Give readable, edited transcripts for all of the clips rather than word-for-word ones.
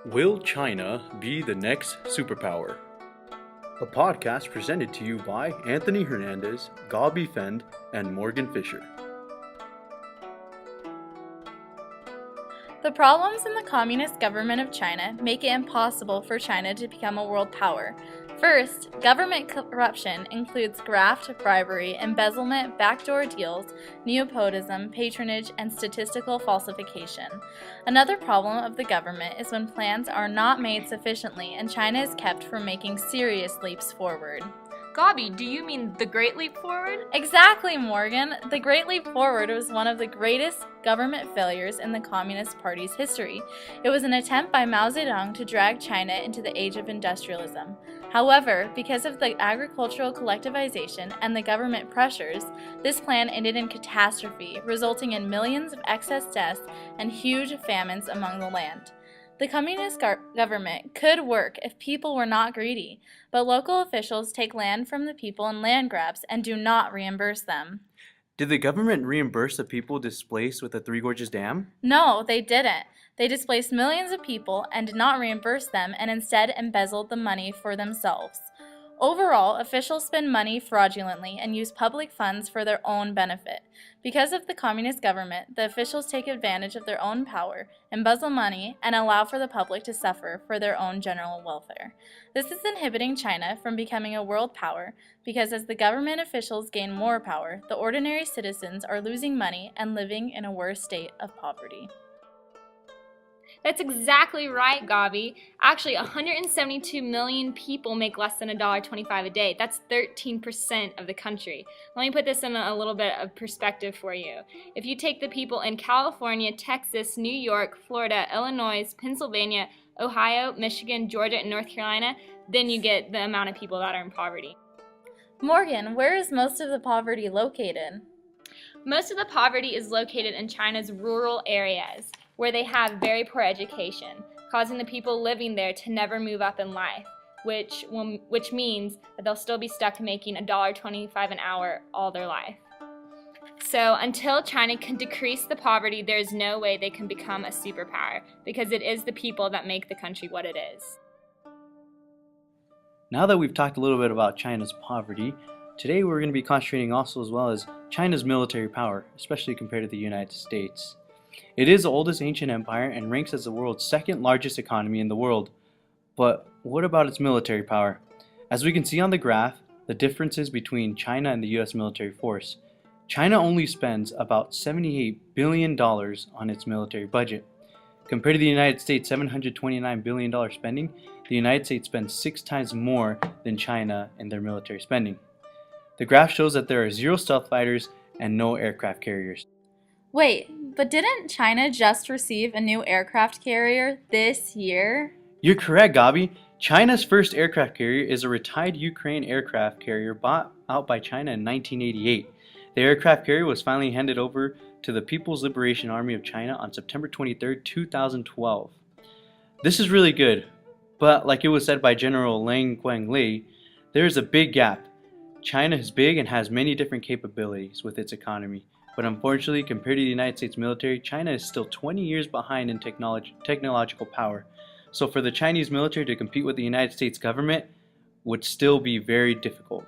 Will China be the next superpower? A podcast presented to you by Anthony Hernandez, Gabi Fend, and Morgan Fisher. The problems in the Communist government of China make it impossible for China to become a world power. First, government corruption includes graft, bribery, embezzlement, backdoor deals, nepotism, patronage, and statistical falsification. Another problem of the government is when plans are not made sufficiently and China is kept from making serious leaps forward. Gabi, do you mean the Great Leap Forward? Exactly, Morgan. The Great Leap Forward was one of the greatest government failures in the Communist Party's history. It was an attempt by Mao Zedong to drag China into the age of industrialism. However, because of the agricultural collectivization and the government pressures, this plan ended in catastrophe, resulting in millions of excess deaths and huge famines among the land. The communist government could work if people were not greedy, but local officials take land from the people in land grabs and do not reimburse them. Did the government reimburse the people displaced with the Three Gorges Dam? No, they didn't. They displaced millions of people and did not reimburse them and instead embezzled the money for themselves. Overall, officials spend money fraudulently and use public funds for their own benefit. Because of the communist government, the officials take advantage of their own power, embezzle money, and allow for the public to suffer for their own general welfare. This is inhibiting China from becoming a world power because as the government officials gain more power, the ordinary citizens are losing money and living in a worse state of poverty. That's exactly right, Gabi. Actually, 172 million people make less than $1.25 a day. That's 13% of the country. Let me put this in a little bit of perspective for you. If you take the people in California, Texas, New York, Florida, Illinois, Pennsylvania, Ohio, Michigan, Georgia, and North Carolina, then you get the amount of people that are in poverty. Morgan, where is most of the poverty located? Most of the poverty is located in China's rural areas, where they have very poor education, causing the people living there to never move up in life, which means that they'll still be stuck making $1.25 an hour all their life. So until China can decrease the poverty, there's no way they can become a superpower, because it is the people that make the country what it is. Now that we've talked a little bit about China's poverty, today we're going to be concentrating also as well as China's military power, especially compared to the United States. It is the oldest ancient empire and ranks as the world's second largest economy in the world. But what about its military power? As we can see on the graph, the differences between China and the US military force. China only spends about $78 billion on its military budget. Compared to the United States' $729 billion spending, the United States spends 6 times more than China in their military spending. The graph shows that there are 0 stealth fighters and no aircraft carriers. Wait, but didn't China just receive a new aircraft carrier this year? You're correct, Gabi. China's first aircraft carrier is a retired Ukraine aircraft carrier bought out by China in 1988. The aircraft carrier was finally handed over to the People's Liberation Army of China on September 23, 2012. This is really good, but like it was said by General Lang Guanglei, there is a big gap. China is big and has many different capabilities with its economy. But unfortunately, compared to the United States military, China is still 20 years behind in technological power. So for the Chinese military to compete with the United States government would still be very difficult.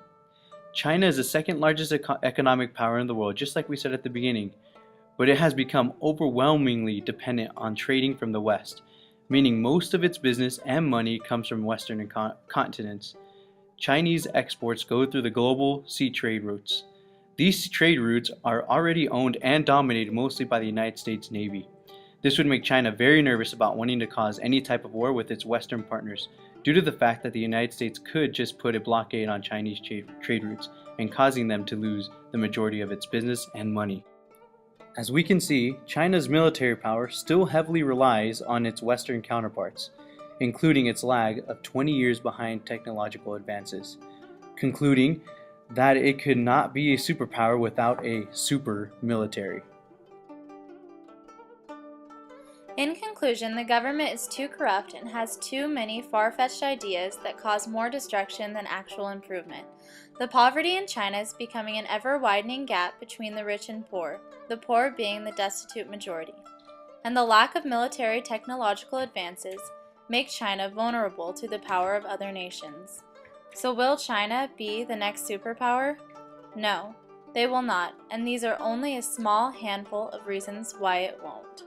China is the second largest economic power in the world, just like we said at the beginning, but it has become overwhelmingly dependent on trading from the West, meaning most of its business and money comes from Western continents. Chinese exports go through the global sea trade routes. These trade routes are already owned and dominated mostly by the United States Navy. This would make China very nervous about wanting to cause any type of war with its Western partners, due to the fact that the United States could just put a blockade on Chinese trade routes and causing them to lose the majority of its business and money. As we can see, China's military power still heavily relies on its Western counterparts, including its lag of 20 years behind technological advances, concluding that it could not be a superpower without a super military. In conclusion, the government is too corrupt and has too many far-fetched ideas that cause more destruction than actual improvement. The poverty in China is becoming an ever-widening gap between the rich and poor, the poor being the destitute majority. And the lack of military technological advances make China vulnerable to the power of other nations. So will China be the next superpower? No, they will not, and these are only a small handful of reasons why it won't.